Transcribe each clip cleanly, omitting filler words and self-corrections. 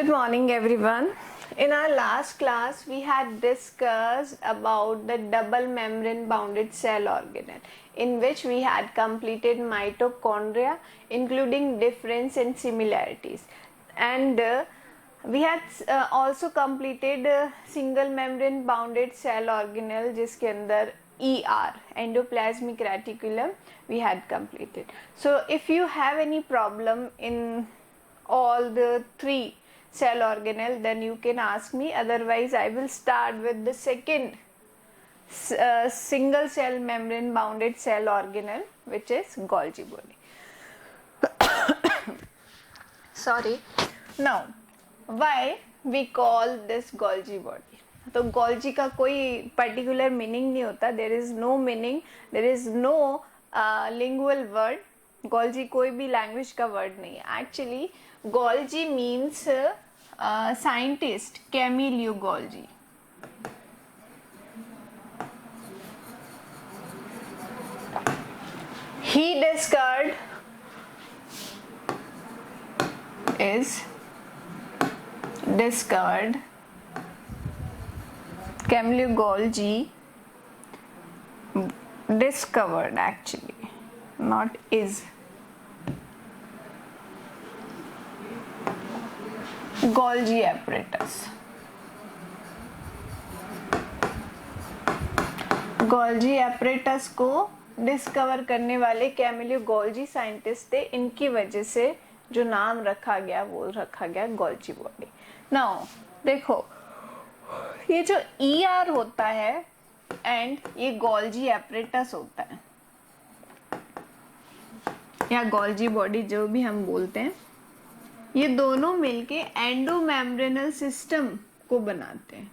Good morning everyone. In our last class we had discussed about the double membrane bounded cell organelle in which we had completed mitochondria including difference and similarities, and we had also completed single membrane bounded cell organelle जिसके अंदर ER endoplasmic reticulum we had completed. So if you have any problem in all the three cell organelle then you can ask me, otherwise I will start with the second single cell membrane bounded cell organelle which is Golgi body. Sorry. Now why we call this Golgi body? तो Golgi का कोई particular meaning नहीं होता, there is no meaning, there is no lingual word. Golgi कोई भी language का word नहीं है. Actually Golgi means scientist Camille Golgi. He discovered Camille Golgi discovered, actually not is, Golgi apparatus. Golgi apparatus को discover करने वाले Camillo Golgi scientist थे, इनकी वजह से जो नाम रखा गया वो रखा गया गोल्जी बॉडी. नाउ देखो, ये जो ER होता है एंड ये गोल्जी apparatus होता है या गोल्जी बॉडी जो भी हम बोलते हैं, ये दोनों मिलके एंडोमेम्ब्रेनल सिस्टम को बनाते हैं.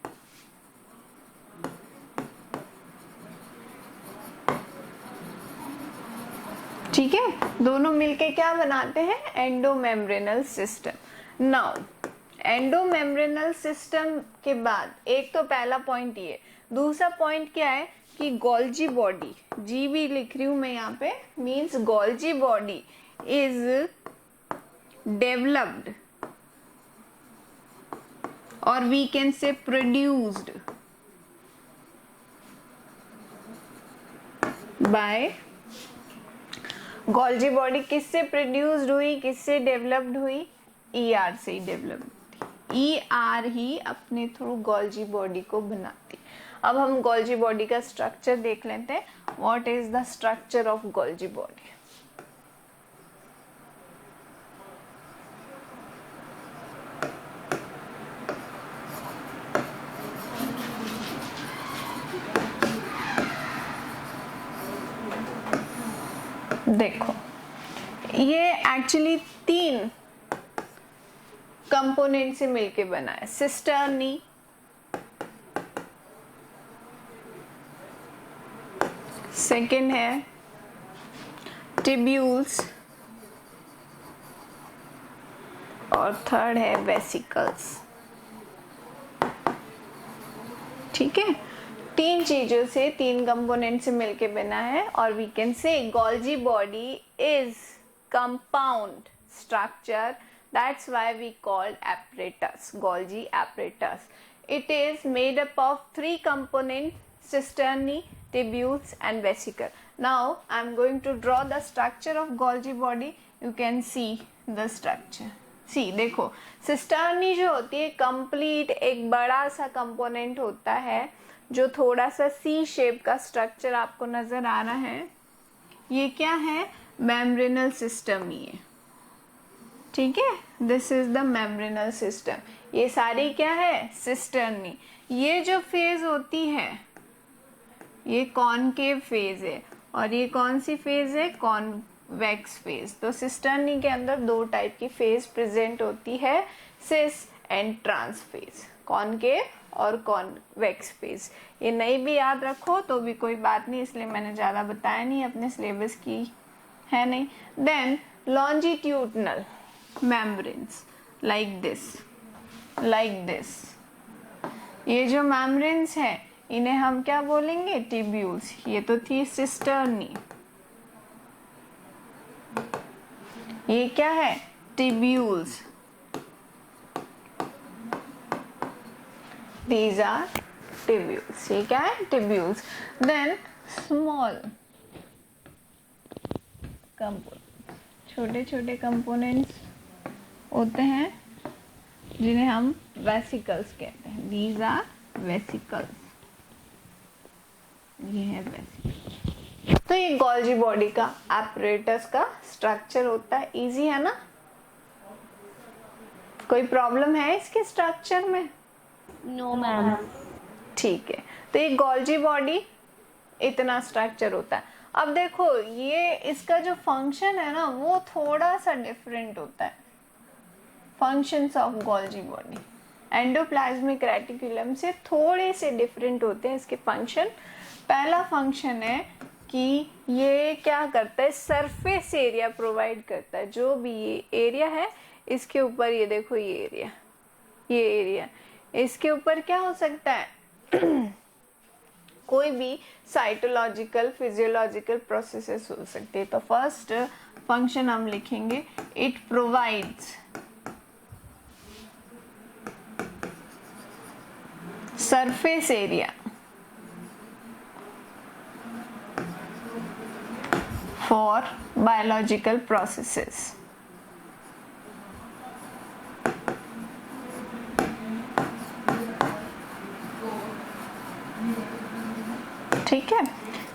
ठीक है, दोनों मिलके क्या बनाते हैं? एंडोमेम्ब्रेनल सिस्टम. नाउ एंडोमेम्ब्रेनल सिस्टम के बाद एक तो पहला पॉइंट ये, दूसरा पॉइंट क्या है कि गोल्जी बॉडी, जी भी लिख रही हूं मैं यहाँ पे, means Golgi body is developed or we can say produced by Golgi body. किससे प्रोड्यूस्ड हुई, किससे डेवलप्ड हुई? ER से ही डेवलप्ड हुई. ER ही अपने थ्रू गोल्जी बॉडी को बनाती. अब हम गोल्जी बॉडी का स्ट्रक्चर देख लेते हैं. What is the structure of Golgi body? देखो, ये एक्चुअली 3 कंपोनेंट से मिलके बना है. सिस्टर्नी, सेकेंड है टिब्यूल्स और थर्ड है वेसिकल्स. ठीक है, 3 चीजों से, 3 कंपोनेंट से मिलके बना है. और we can say Golgi body is compound structure, that's why we called apparatus, Golgi apparatus. It is made up of 3 components, cisternae, tubules and vesicle. Now I am going to draw the structure of Golgi body. You can see the structure. See, देखो, cisternae जो होती है complete एक बड़ा सा component होता है जो थोड़ा सा C शेप का स्ट्रक्चर आपको नजर आ रहा है. ये क्या है? मेम्ब्रेनल सिस्टम ही है. ठीक है, this is the membranal system. ये सारी क्या है? सिस्टर्नी. ये जो फेज होती है ये कॉनकेव फेज है और ये कौन सी फेज है? Convex phase. तो सिस्टर्नी के अंदर 2 टाइप की फेज प्रेजेंट होती है, cis and trans phase, concave और कॉन्वेक्स फेज. ये नहीं भी याद रखो तो भी कोई बात नहीं, इसलिए मैंने ज़्यादा बताया नहीं, अपने सिलेबस की है नहीं. Then longitudinal membranes like this. ये जो मेम्ब्रेन्स है इन्हें हम क्या बोलेंगे? टिब्यूल्स. ये तो थी सिस्टर्नी. ये क्या है? टिब्यूल्स. these are tubules. ये क्या है? tubules. Then small components, छोटे छोटे components होते हैं जिन्हें हम वेसिकल्स कहते हैं. These are vesicles. ये है वेसिकल. तो ये गोल्जी बॉडी का एपरेटस का स्ट्रक्चर होता है. इजी है ना? कोई प्रॉब्लम है इसके स्ट्रक्चर में? No ma'am. ठीक है. तो ये गोल्जी बॉडी इतना स्ट्रक्चर होता है. अब देखो ये इसका जो फंक्शन है ना वो थोड़ा सा डिफरेंट होता है. Functions of Golgi body endoplasmic reticulum से थोड़े से डिफरेंट होते हैं इसके फंक्शन. पहला फंक्शन है कि ये क्या करता है? सरफेस एरिया प्रोवाइड करता है. जो भी ये एरिया है इसके ऊपर, ये देखो ये एरिया इसके ऊपर क्या हो सकता है? कोई भी साइटोलॉजिकल फिजियोलॉजिकल प्रोसेसेस हो सकते हैं. तो फर्स्ट फंक्शन हम लिखेंगे, it provides surface area for biological processes. ठीक है,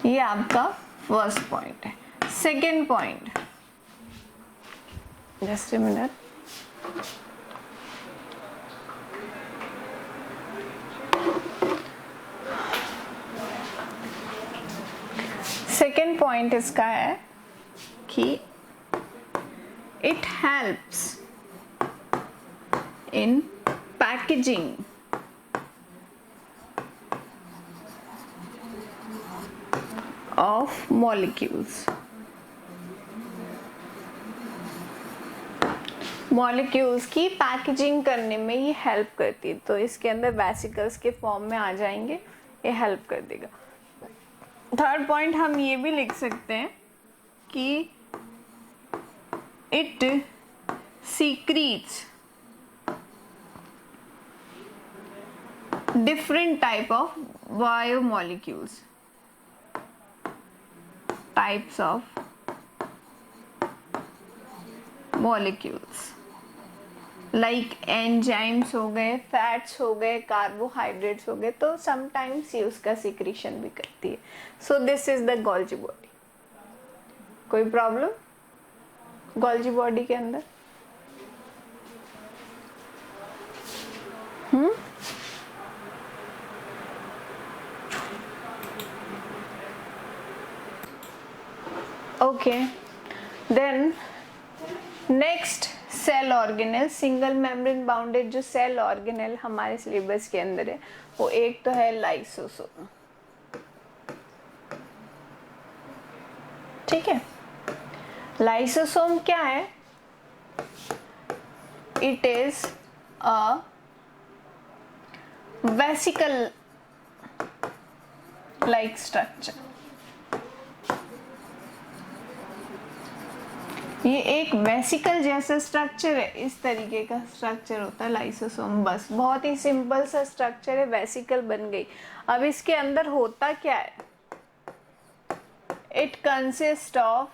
ये आपका फर्स्ट पॉइंट है. Second point, just a minute. Second point इसका है कि it helps in packaging of molecules. Molecules की पैकेजिंग करने में ये हेल्प करती है. तो इसके अंदर वेसिकल्स के फॉर्म में आ जाएंगे, ये हेल्प कर देगा. थर्ड पॉइंट हम ये भी लिख सकते हैं कि it secretes different type of biomolecules, types of molecules like enzymes हो गए, फैट्स हो गए, कार्बोहाइड्रेट्स हो गए. तो समटाइम्स ये उसका सिक्रीशन भी करती है. So this is the Golgi body. कोई प्रॉब्लम गोल्जी बॉडी के अंदर? Okay. Then next cell organelle. Single membrane bounded जो सेल ऑर्गेनेल हमारे सिलेबस के अंदर है वो एक तो है लाइसोसोम. ठीक है, लाइसोसोम क्या है? It is a vesicle like structure. ये एक वेसिकल जैसा स्ट्रक्चर है. इस तरीके का स्ट्रक्चर होता है लाइसोसोम. बस बहुत ही सिंपल सा स्ट्रक्चर है, वेसिकल बन गई. अब इसके अंदर होता क्या है? It consist of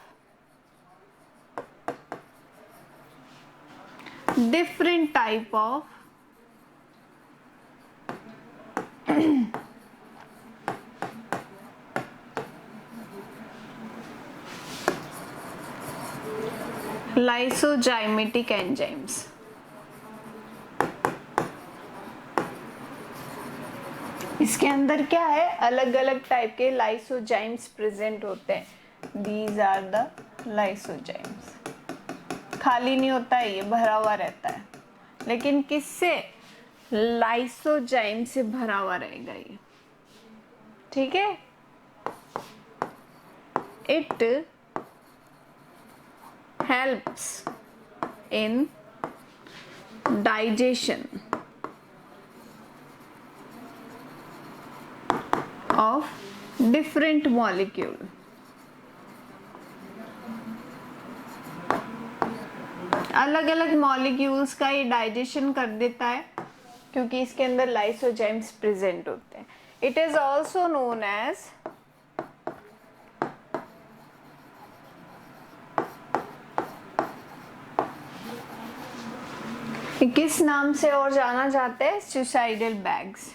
different type of lysozymatic enzymes. इसके अंदर क्या है? अलग अलग टाइप के लाइसोजाइम्स प्रेजेंट होते हैं. These are the lysozymes. खाली नहीं होता है, ये भरा हुआ रहता है. लेकिन किससे? लाइसोजाइम से भरा हुआ रहेगा ये. ठीक है. It helps in digestion of different molecule. अलग अलग मॉलिक्यूल्स का ये डाइजेशन कर देता है क्योंकि इसके अंदर लाइसोजाइम्स प्रेजेंट होते हैं. It is also known as किस नाम से और जाना जाता है? Suicidal bags.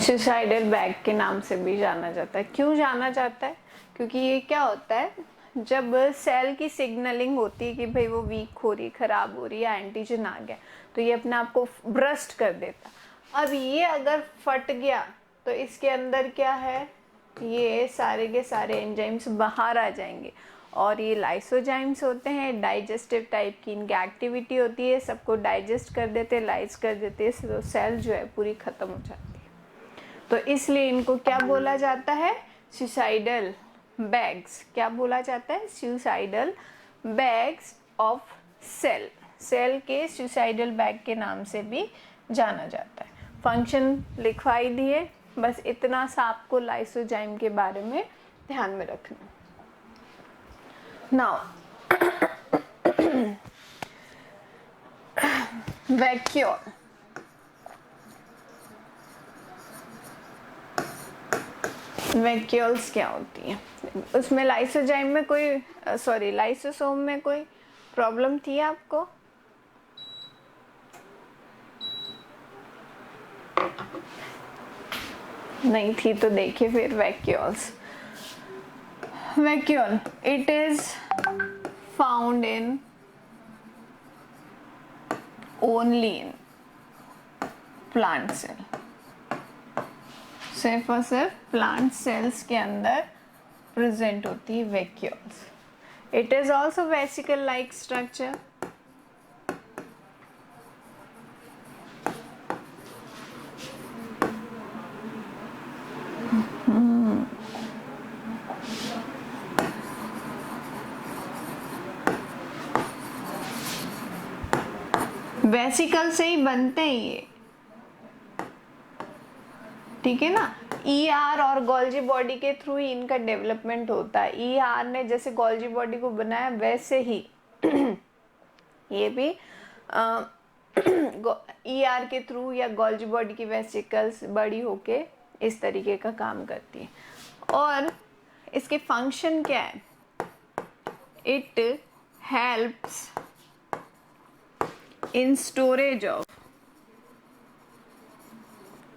सुसाइडल बैग के नाम से भी जाना जाता है. क्यों जाना जाता है? क्योंकि ये क्या होता है, जब सेल की सिग्नलिंग होती है कि भाई वो वीक हो रही, खराब हो रही है, एंटीजन आ गया, तो ये अपने आप को ब्रस्ट कर देता. अब ये अगर फट गया तो इसके अंदर क्या है, ये सारे के सारे एंजाइम्स बाहर आ जाएंगे. और ये लाइसोजाइम्स होते हैं, डाइजेस्टिव टाइप की इनकी एक्टिविटी होती है, सबको डाइजेस्ट कर देते हैं, लाइज कर देते हैं, तो सेल जो है पूरी खत्म हो जाती है. तो इसलिए इनको क्या बोला जाता है? Suicidal bags. क्या बोला जाता है? Suicidal bags of cell. Cell के सुसाइडल बैग के नाम से भी जाना जाता है. फंक्शन लिखवाई दिए, बस इतना सा आपको लाइसोजाइम के बारे में ध्यान में रखना. Now vacuole. वैक्यूल्स क्या होती हैं? उसमें लाइसोजाइम में कोई लाइसोसोम में कोई प्रॉब्लम थी आपको? नहीं थी तो देखिए फिर vacuoles. Vacuole, it is found in only in plant cell. सिर्फ और सिर्फ प्लांट सेल्स के अंदर प्रेजेंट होती है vacuoles. It is also vesicle like structure. Vesicle से ही बनते हैं ये, ठीक है ना. ER और गोल्जी बॉडी के थ्रू ही इनका डेवलपमेंट होता है. ER ने जैसे गोल्जी बॉडी को बनाया वैसे ही ये भी ER के थ्रू या गोल्जी बॉडी की वेसिकल्स बड़ी होके इस तरीके का काम करती है. और इसके फंक्शन क्या है? It helps in storage of.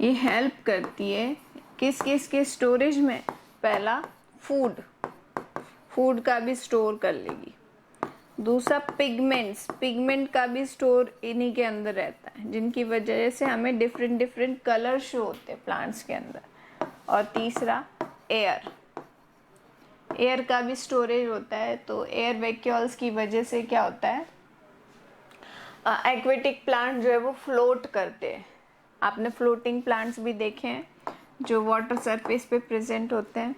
ये हेल्प करती है किस किस के स्टोरेज में? पहला फूड का भी स्टोर कर लेगी. दूसरा पिगमेंट का भी स्टोर इन्हीं के अंदर रहता है, जिनकी वजह से हमें डिफरेंट कलर शो होते हैं प्लांट्स के अंदर. और तीसरा एयर का भी स्टोरेज होता है. तो एयर वैक्यूल्स की वजह से क्या होता है, एक्वेटिक प्लांट जो है वो फ्लोट करते हैं. आपने फ्लोटिंग प्लांट्स भी देखे हैं जो वाटर सरफेस पे प्रेजेंट होते हैं.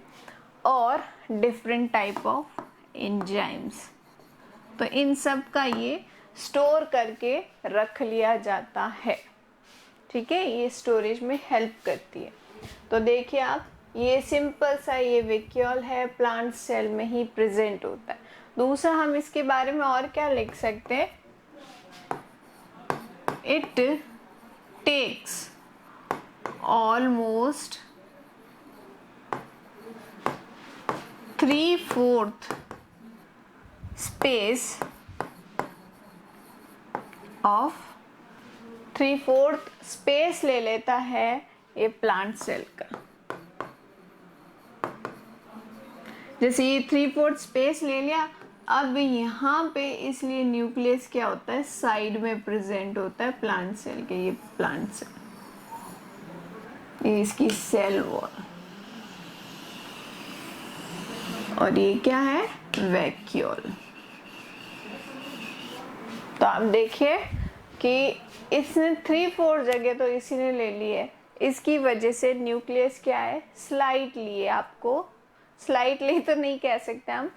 और डिफरेंट टाइप ऑफ एंजाइम्स, तो इन सब का ये स्टोर करके रख लिया जाता है. ठीक है, ये स्टोरेज में हेल्प करती है. तो देखिए आप, ये सिंपल सा ये वैक्यूल है, प्लांट सेल में ही प्रेजेंट होता है. दूसरा हम इसके बारे में और क्या लिख सकते हैं? It takes almost 3/4 space of 3/4 space ले लेता है ये प्लांट सेल का. जैसे ये 3/4 स्पेस ले लिया, अब यहाँ पे इसलिए न्यूक्लियस क्या होता है, साइड में प्रेजेंट होता है प्लांट सेल के. ये प्लांट सेल, ये इसकी सेल वॉल, और ये क्या है, वैक्यूल. तो आप देखिए कि इसने 3/4 जगह तो इसी ने ले ली है. इसकी वजह से न्यूक्लियस क्या है, स्लाइटली, आपको स्लाइटली तो नहीं कह सकते हम,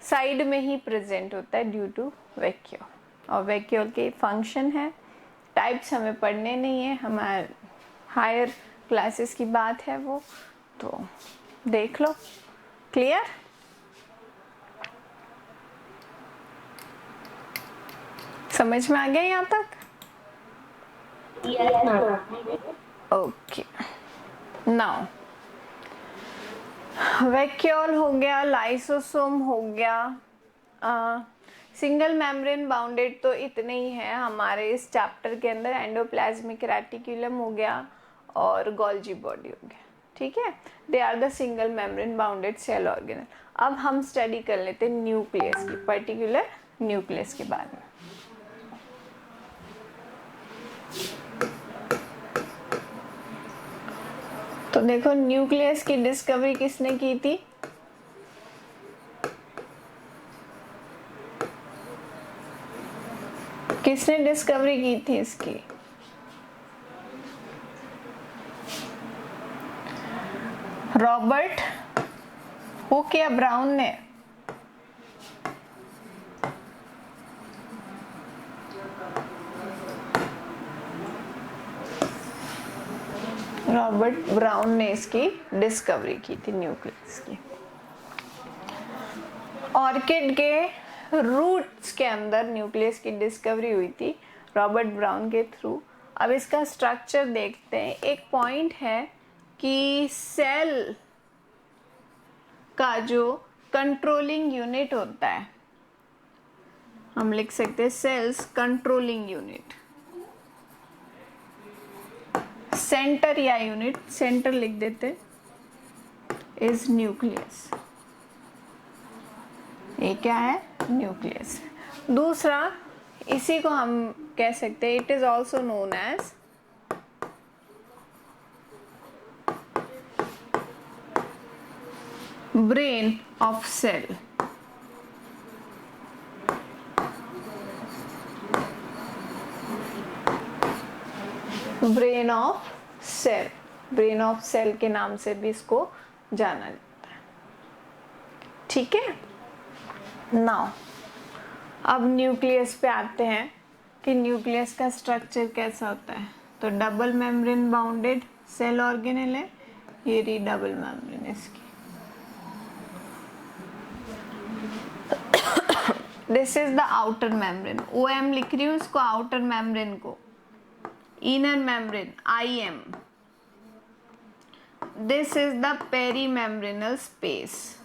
साइड में ही प्रेजेंट होता है ड्यू टू वैक्यूल. और वैक्यूल के फंक्शन है, टाइप्स हमें पढ़ने नहीं है, हमारे हायर क्लासेस की बात है वो, तो देख लो. क्लियर? समझ में आ गया यहाँ तक? Yes, ma'am. Okay, now vacuole हो गया, लाइसोसोम हो गया, सिंगल मेम्ब्रेन बाउंडेड तो इतने ही है हमारे इस चैप्टर के अंदर। एंडोप्लाज्मिक रेटिकुलम हो गया और गोल्जी बॉडी हो गया, ठीक है। They are the single membrane bounded cell organelle. अब हम स्टडी कर लेते हैं न्यूक्लियस की, पर्टिकुलर न्यूक्लियस के बारे में। तो देखो न्यूक्लियस की डिस्कवरी किसने की थी? किसने डिस्कवरी की थी इसकी? रॉबर्ट हुक या ब्राउन ने? रॉबर्ट ब्राउन ने इसकी डिस्कवरी की थी, न्यूक्लियस की। ऑर्किड के रूट्स के अंदर न्यूक्लियस की डिस्कवरी हुई थी रॉबर्ट ब्राउन के थ्रू। अब इसका स्ट्रक्चर देखते हैं। एक पॉइंट है कि सेल का जो कंट्रोलिंग यूनिट होता है, हम लिख सकते हैं सेल्स कंट्रोलिंग यूनिट, सेंटर या यूनिट, सेंटर लिख देते, इज न्यूक्लियस। ये क्या है? न्यूक्लियस। दूसरा, इसी को हम कह सकते हैं, it is also known as brain of cell. Brain of cell, brain of cell के नाम से भी इसको जाना जाता है, ठीक है। नाउ अब न्यूक्लियस पे आते हैं कि न्यूक्लियस का स्ट्रक्चर कैसा होता है। तो double membrane bounded cell organelle है, ये रही डबल मेम्ब्रेन इसकी। This is the outer membrane, OM लिख रही हूँ इसको, आउटर मेम्ब्रेन को। Inner membrane IM। This is the perimembranal space,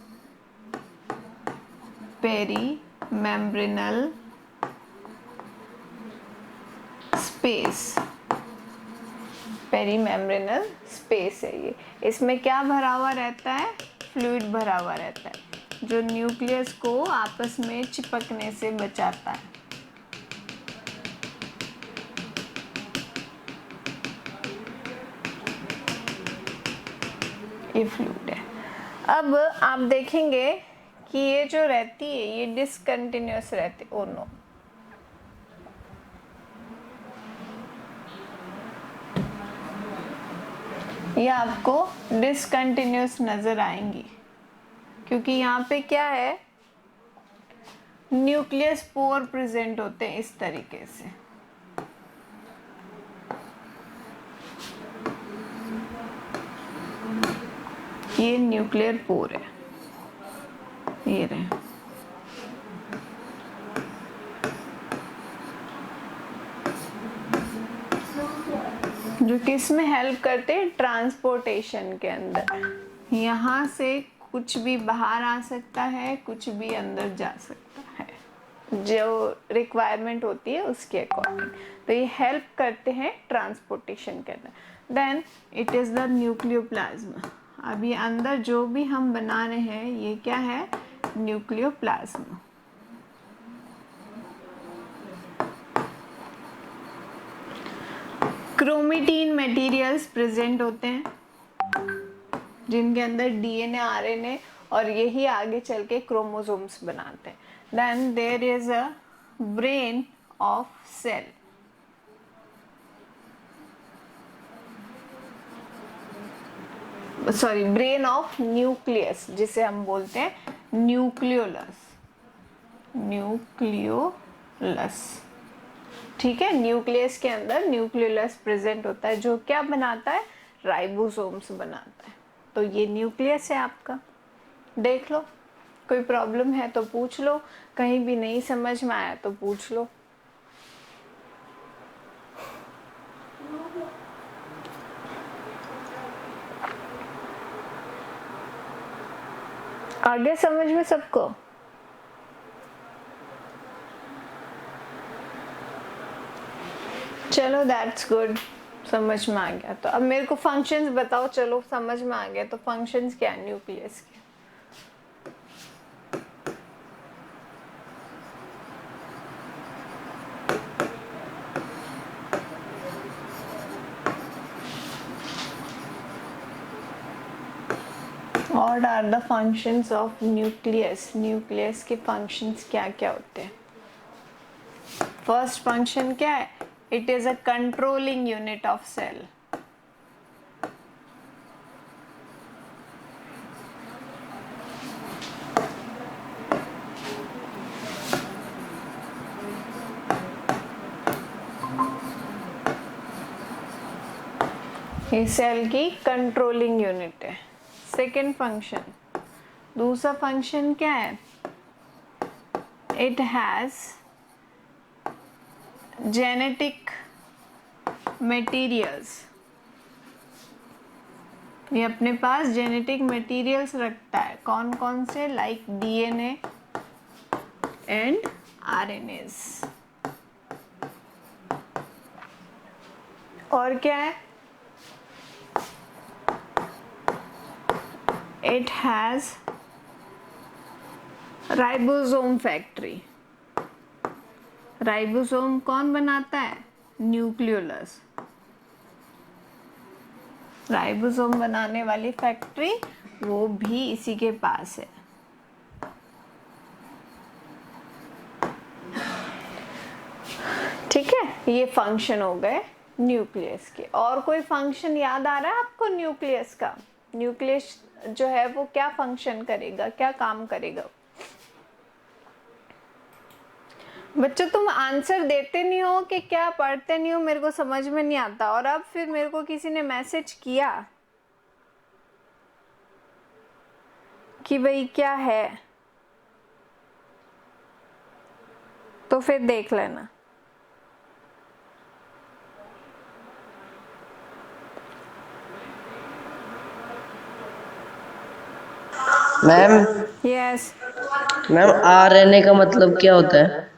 perimembranal space, perimembranal space है ये। इसमें क्या भरा हुआ रहता है? फ्लूइड भरा हुआ रहता है, जो न्यूक्लियस को आपस में चिपकने से बचाता है। ये फ्लूइड है। अब आप देखेंगे कि ये जो रहती है ये डिसकंटिन्यूअस रहती है। ओ नो, ये आपको डिसकंटिन्यूअस नजर आएंगी क्योंकि यहाँ पे क्या है, न्यूक्लियस पोर प्रेजेंट होते हैं इस तरीके से। ये न्यूक्लियर पोर है, ये रहे। जो किस में हेल्प करते हैं? ट्रांसपोर्टेशन के अंदर। यहाँ से कुछ भी बाहर आ सकता है, कुछ भी अंदर जा सकता है, जो रिक्वायरमेंट होती है उसके अकॉर्डिंग। तो ये हेल्प करते हैं ट्रांसपोर्टेशन के अंदर। Then it is the nucleoplasm. अब ये अंदर जो भी हम बना रहे हैं ये क्या है? न्यूक्लियोप्लाज्म। क्रोमेटीन मटेरियल्स प्रेजेंट होते हैं जिनके अंदर DNA RNA और यही आगे चल के क्रोमोसोम्स बनाते हैं। Then there is a brain of cell, sorry brain of nucleus, जिसे हम बोलते हैं न्यूक्लियोलस, न्यूक्लियोलस, ठीक है। न्यूक्लियस के अंदर न्यूक्लियोलस प्रेजेंट होता है जो क्या बनाता है? राइबोसोम्स बनाता है। तो ये न्यूक्लियस है आपका, देख लो, कोई प्रॉब्लम है तो पूछ लो, कहीं भी नहीं समझ में आया तो पूछ लो। आगे समझ में सबको? चलो दैट्स गुड, समझ में आ गया। तो अब मेरे को फंक्शंस बताओ। चलो समझ में आ गया, तो फंक्शंस क्या है न्यूक्लियस के? What are the functions of nucleus? Nucleus के फंक्शंस क्या क्या होते हैं? फर्स्ट फंक्शन क्या है? It is a controlling unit of cell. ये सेल की कंट्रोलिंग यूनिट है। सेकेंड फंक्शन, दूसरा फंक्शन क्या है? It has genetic materials. ये अपने पास जेनेटिक मटेरियल्स रखता है। कौन कौन से? Like DNA and RNS. और क्या है? It has ribosome factory. Ribosome कौन बनाता है? न्यूक्लियोलस। राइबोसोम बनाने वाली फैक्ट्री वो भी इसी के पास है। ठीक है, ये फंक्शन हो गए न्यूक्लियस के। और कोई फंक्शन याद आ रहा है आपको न्यूक्लियस का? न्यूक्लियस जो है वो क्या फंक्शन करेगा, क्या काम करेगा? बच्चों तुम आंसर देते नहीं हो कि क्या पढ़ते नहीं हो, मेरे को समझ में नहीं आता। और अब फिर मेरे को किसी ने मैसेज किया कि भाई क्या है, तो फिर देख लेना। Ma'am yes. मैम आरएनए का मतलब क्या होता है?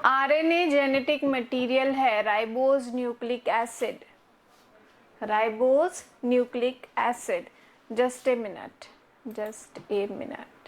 आरएनए जेनेटिक मटेरियल है, ribose nucleic acid. Ribose nucleic acid. Just a minute, just a minute.